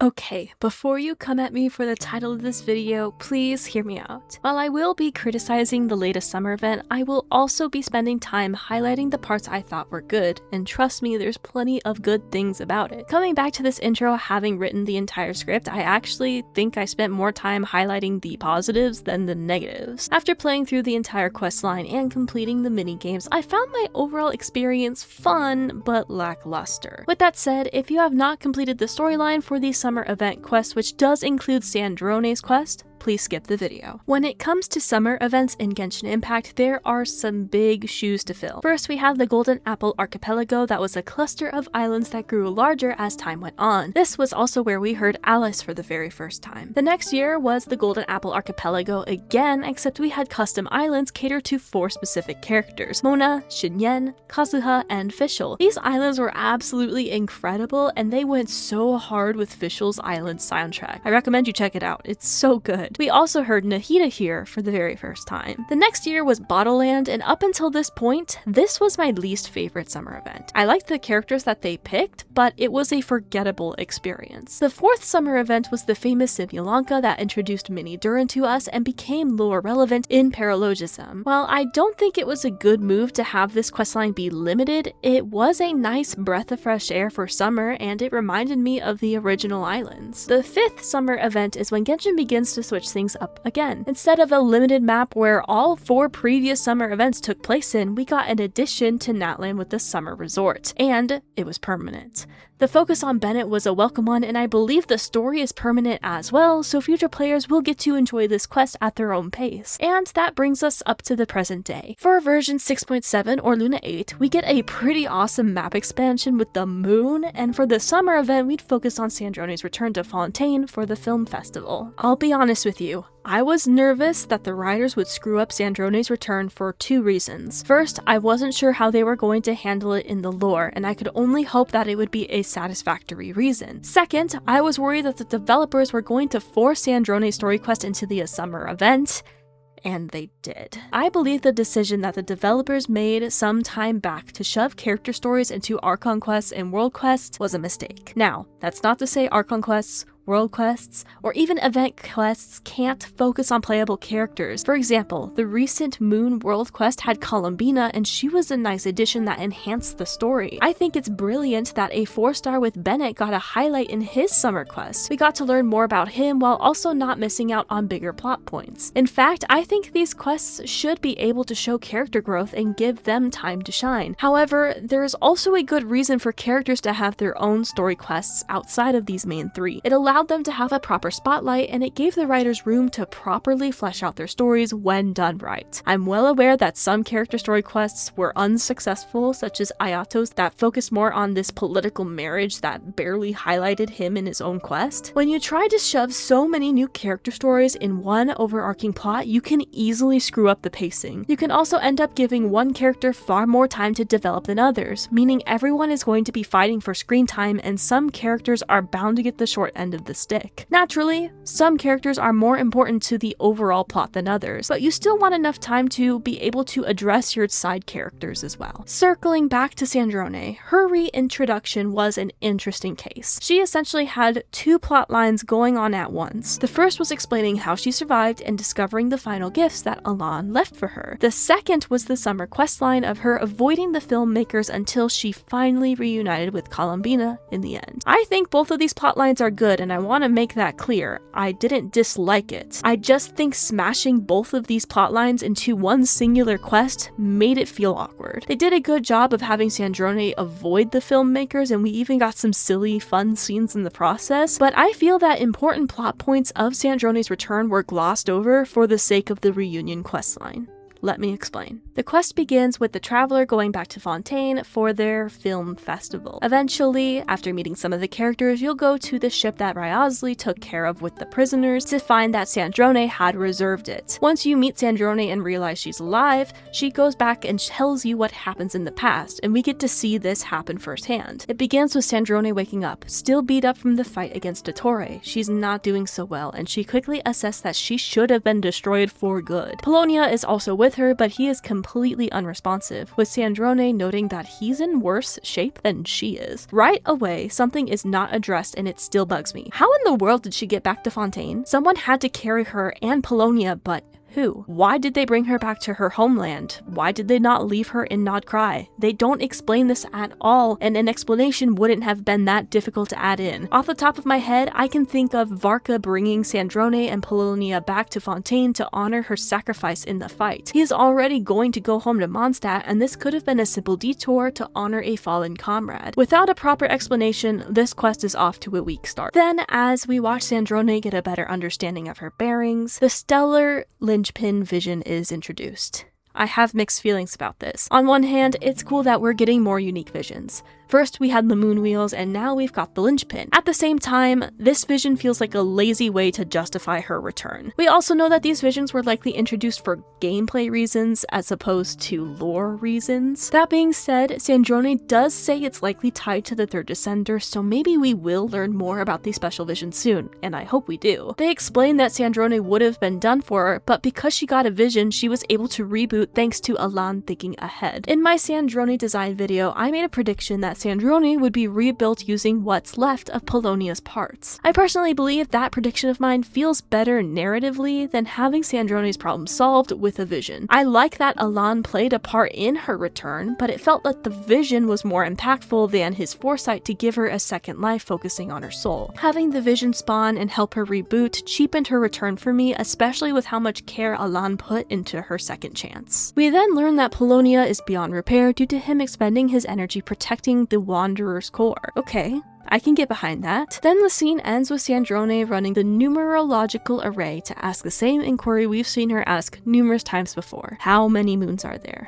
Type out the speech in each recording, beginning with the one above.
Okay, before you come at me for the title of this video, please hear me out. While I will be criticizing the latest summer event, I will also be spending time highlighting the parts I thought were good, and trust me, there's plenty of good things about it. Coming back to this intro, having written the entire script, I actually think I spent more time highlighting the positives than the negatives. After playing through the entire questline and completing the minigames, I found my overall experience fun, but lackluster. With that said, if you have not completed the storyline for the summer event quest, which does include Sandrone's quest, please skip the video. When it comes to summer events in Genshin Impact, there are some big shoes to fill. First, we have the Golden Apple Archipelago that was a cluster of islands that grew larger as time went on. This was also where we heard Alice for the very first time. The next year was the Golden Apple Archipelago again, except we had custom islands catered to 4 specific characters: Mona, Shinyen, Kazuha, and Fischl. These islands were absolutely incredible, and they went so hard with Fischl's island soundtrack. I recommend you check it out, it's so good. We also heard Nahida here for the very first time. The next year was Bottleland, and up until this point, this was my least favorite summer event. I liked the characters that they picked, but it was a forgettable experience. The 4th summer event was the famous Simulanka that introduced Mini Durin to us and became lore relevant in Paralogism. While I don't think it was a good move to have this questline be limited, it was a nice breath of fresh air for summer, and it reminded me of the original islands. The 5th summer event is when Genshin begins to switch things up again. Instead of a limited map where all 4 previous summer events took place in, we got an addition to Natlan with the summer resort, and it was permanent. The focus on Bennett was a welcome one, and I believe the story is permanent as well, so future players will get to enjoy this quest at their own pace. And that brings us up to the present day. For version 6.7 or Luna 8, we get a pretty awesome map expansion with the moon, and for the summer event, we'd focus on Sandrone's return to Fontaine for the film festival. I'll be honest with you, I was nervous that the writers would screw up Sandrone's return for 2 reasons. First, I wasn't sure how they were going to handle it in the lore, and I could only hope that it would be a satisfactory reason. Second, I was worried that the developers were going to force Sandrone's story quest into the summer event, and they did. I believe the decision that the developers made some time back to shove character stories into Archon quests and world quests was a mistake. Now, that's not to say Archon quests, world quests, or even event quests can't focus on playable characters. For example, the recent Moon World quest had Columbina, and she was a nice addition that enhanced the story. I think it's brilliant that a 4-star with Bennett got a highlight in his summer quest. We got to learn more about him while also not missing out on bigger plot points. In fact, I think these quests should be able to show character growth and give them time to shine. However, there is also a good reason for characters to have their own story quests outside of these main 3. It allowed them to have a proper spotlight, and it gave the writers room to properly flesh out their stories when done right. I'm well aware that some character story quests were unsuccessful, such as Ayato's that focused more on this political marriage that barely highlighted him in his own quest. When you try to shove so many new character stories in one overarching plot, you can easily screw up the pacing. You can also end up giving one character far more time to develop than others, meaning everyone is going to be fighting for screen time, and some characters are bound to get the short end of the stick. Naturally, some characters are more important to the overall plot than others, but you still want enough time to be able to address your side characters as well. Circling back to Sandrone, her reintroduction was an interesting case. She essentially had 2 plot lines going on at once. The first was explaining how she survived and discovering the final gifts that Alan left for her. The second was the summer questline of her avoiding the filmmakers until she finally reunited with Columbina in the end. I think both of these plot lines are good, and I want to make that clear. I didn't dislike it. I just think smashing both of these plot lines into one singular quest made it feel awkward. They did a good job of having Sandrone avoid the filmmakers, and we even got some silly, fun scenes in the process, but I feel that important plot points of Sandrone's return were glossed over for the sake of the reunion questline. Let me explain. The quest begins with the traveler going back to Fontaine for their film festival. Eventually, after meeting some of the characters, you'll go to the ship that Ryosley took care of with the prisoners to find that Sandrone had reserved it. Once you meet Sandrone and realize she's alive, she goes back and tells you what happens in the past, and we get to see this happen firsthand. It begins with Sandrone waking up, still beat up from the fight against Dottore. She's not doing so well, and she quickly assessed that she should have been destroyed for good. Polonia is also with with her, but he is completely unresponsive, with Sandrone noting that he's in worse shape than she is. Right away, something is not addressed and it still bugs me. How in the world did she get back to Fontaine? Someone had to carry her and Polonia, but who? Why did they bring her back to her homeland? Why did they not leave her in Nodcry? They don't explain this at all, and an explanation wouldn't have been that difficult to add in. Off the top of my head, I can think of Varka bringing Sandrone and Polonia back to Fontaine to honor her sacrifice in the fight. He is already going to go home to Mondstadt, and this could have been a simple detour to honor a fallen comrade. Without a proper explanation, this quest is off to a weak start. Then, as we watch Sandrone get a better understanding of her bearings, the stellar linchpin vision is introduced. I have mixed feelings about this. On one hand, it's cool that we're getting more unique visions. First, we had the moon wheels, and now we've got the linchpin. At the same time, this vision feels like a lazy way to justify her return. We also know that these visions were likely introduced for gameplay reasons as opposed to lore reasons. That being said, Sandrone does say it's likely tied to the third descender, so maybe we will learn more about these special visions soon, and I hope we do. They explain that Sandrone would have been done for her, but because she got a vision, she was able to reboot thanks to Alan thinking ahead. In my Sandrone design video, I made a prediction that Sandrone would be rebuilt using what's left of Polonia's parts. I personally believe that prediction of mine feels better narratively than having Sandrone's problem solved with a vision. I like that Alan played a part in her return, but it felt like the vision was more impactful than his foresight to give her a second life focusing on her soul. Having the vision spawn and help her reboot cheapened her return for me, especially with how much care Alan put into her second chance. We then learn that Polonia is beyond repair due to him expending his energy protecting the Wanderer's core. Okay, I can get behind that. Then the scene ends with Sandrone running the numerological array to ask the same inquiry we've seen her ask numerous times before. How many moons are there?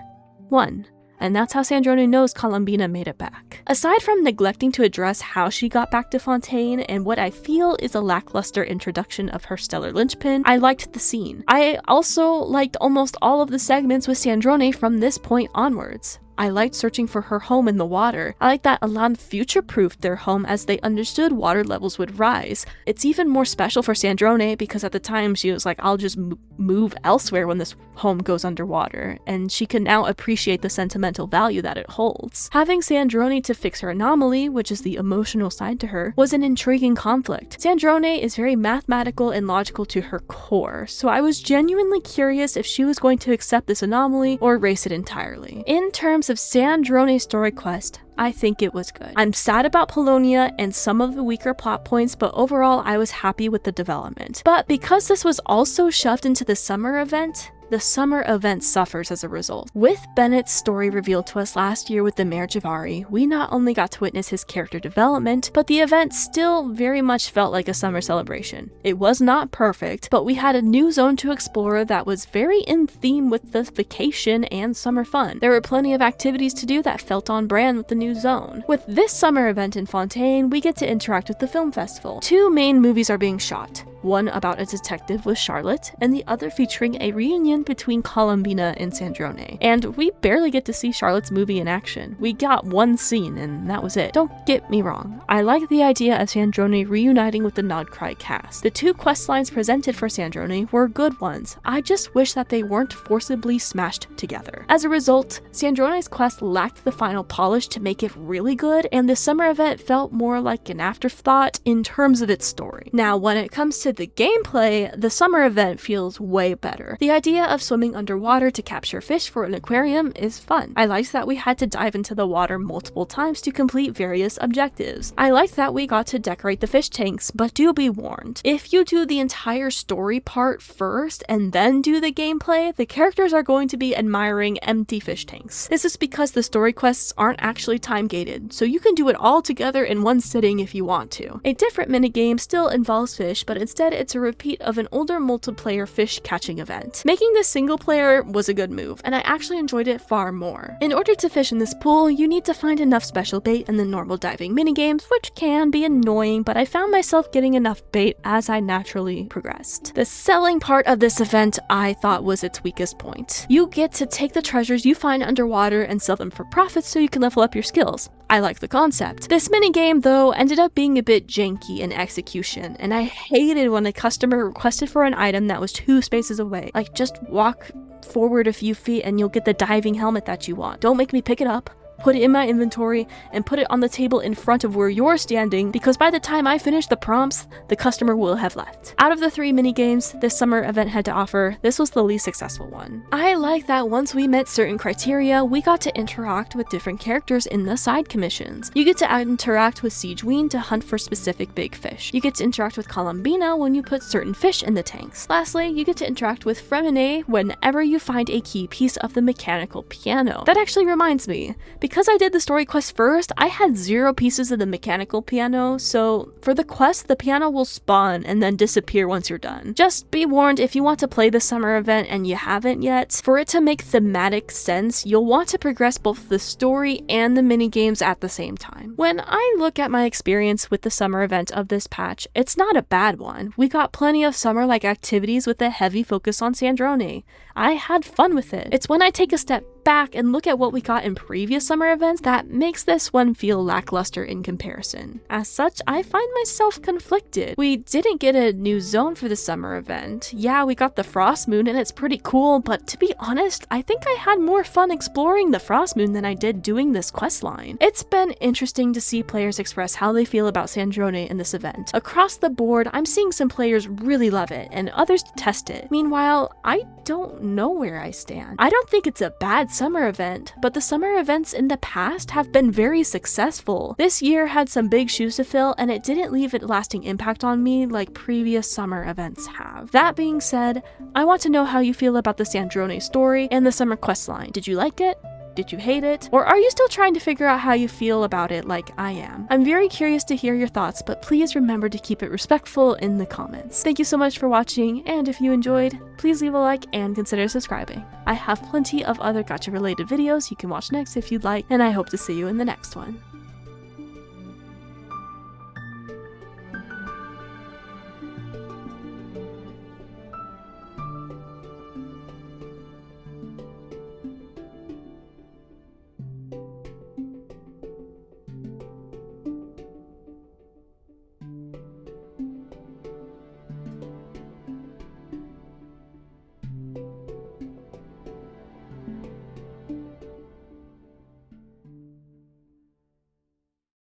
1. And that's how Sandrone knows Columbina made it back. Aside from neglecting to address how she got back to Fontaine and what I feel is a lackluster introduction of her stellar linchpin, I liked the scene. I also liked almost all of the segments with Sandrone from this point onwards. I liked searching for her home in the water. I like that Alan future-proofed their home as they understood water levels would rise. It's even more special for Sandrone because at the time she was like, I'll just move elsewhere when this home goes underwater, and she can now appreciate the sentimental value that it holds. Having Sandrone to fix her anomaly, which is the emotional side to her, was an intriguing conflict. Sandrone is very mathematical and logical to her core, so I was genuinely curious if she was going to accept this anomaly or erase it entirely. In terms of Sandrone's story quest, I think it was good. I'm sad about Polonia and some of the weaker plot points, but overall I was happy with the development. But because this was also shoved into the summer event, the summer event suffers as a result. With Bennett's story revealed to us last year with the marriage of Ari, we not only got to witness his character development, but the event still very much felt like a summer celebration. It was not perfect, but we had a new zone to explore that was very in theme with the vacation and summer fun. There were plenty of activities to do that felt on brand with the new zone. With this summer event in Fontaine, we get to interact with the film festival. 2 main movies are being shot. One about a detective with Charlotte, and the other featuring a reunion between Columbina and Sandrone. And we barely get to see Charlotte's movie in action. We got one scene, and that was it. Don't get me wrong, I like the idea of Sandrone reuniting with the Nodcry cast. The 2 questlines presented for Sandrone were good ones. I just wish that they weren't forcibly smashed together. As a result, Sandrone's quest lacked the final polish to make it really good, and the summer event felt more like an afterthought in terms of its story. Now, when it comes to the gameplay, the summer event feels way better. The idea of swimming underwater to capture fish for an aquarium is fun. I liked that we had to dive into the water multiple times to complete various objectives. I liked that we got to decorate the fish tanks, but do be warned. If you do the entire story part first and then do the gameplay, the characters are going to be admiring empty fish tanks. This is because the story quests aren't actually time-gated, so you can do it all together in one sitting if you want to. A different minigame still involves fish, but instead it's a repeat of an older multiplayer fish catching event. Making this single player was a good move, and I actually enjoyed it far more. In order to fish in this pool, you need to find enough special bait in the normal diving minigames, which can be annoying, but I found myself getting enough bait as I naturally progressed. The selling part of this event I thought was its weakest point. You get to take the treasures you find underwater and sell them for profits so you can level up your skills. I like the concept. This minigame, though, ended up being a bit janky in execution, and I hated when a customer requested for an item that was 2 spaces away. Like, just walk forward a few feet and you'll get the diving helmet that you want. Don't make me pick it up, put it in my inventory, and put it on the table in front of where you're standing, because by the time I finish the prompts, the customer will have left. Out of the 3 minigames this summer event had to offer, this was the least successful one. I like that once we met certain criteria, we got to interact with different characters in the side commissions. You get to interact with Siegeween to hunt for specific big fish. You get to interact with Columbina when you put certain fish in the tanks. Lastly, you get to interact with Fremine whenever you find a key piece of the mechanical piano. That actually reminds me, because I did the story quest first, I had 0 pieces of the mechanical piano, so for the quest, the piano will spawn and then disappear once you're done. Just be warned, if you want to play the summer event and you haven't yet, for it to make thematic sense, you'll want to progress both the story and the minigames at the same time. When I look at my experience with the summer event of this patch, it's not a bad one. We got plenty of summer-like activities with a heavy focus on Sandrone. I had fun with it. It's when I take a step back and look at what we got in previous summer events that makes this one feel lackluster in comparison. As such, I find myself conflicted. We didn't get a new zone for the summer event. Yeah, we got the Frost Moon and it's pretty cool, but to be honest, I think I had more fun exploring the Frost Moon than I did doing this questline. It's been interesting to see players express how they feel about Sandrone in this event. Across the board, I'm seeing some players really love it and others detest it. Meanwhile, I don't know where I stand. I don't think it's a bad summer event, but the summer events in the past have been very successful. This year had some big shoes to fill, and it didn't leave a lasting impact on me like previous summer events have. That being said, I want to know how you feel about the Sandrone story and the summer questline. Did you like it? Did you hate it? Or are you still trying to figure out how you feel about it like I am? I'm very curious to hear your thoughts, but please remember to keep it respectful in the comments. Thank you so much for watching, and if you enjoyed, please leave a like and consider subscribing. I have plenty of other gacha related videos you can watch next if you'd like, and I hope to see you in the next one.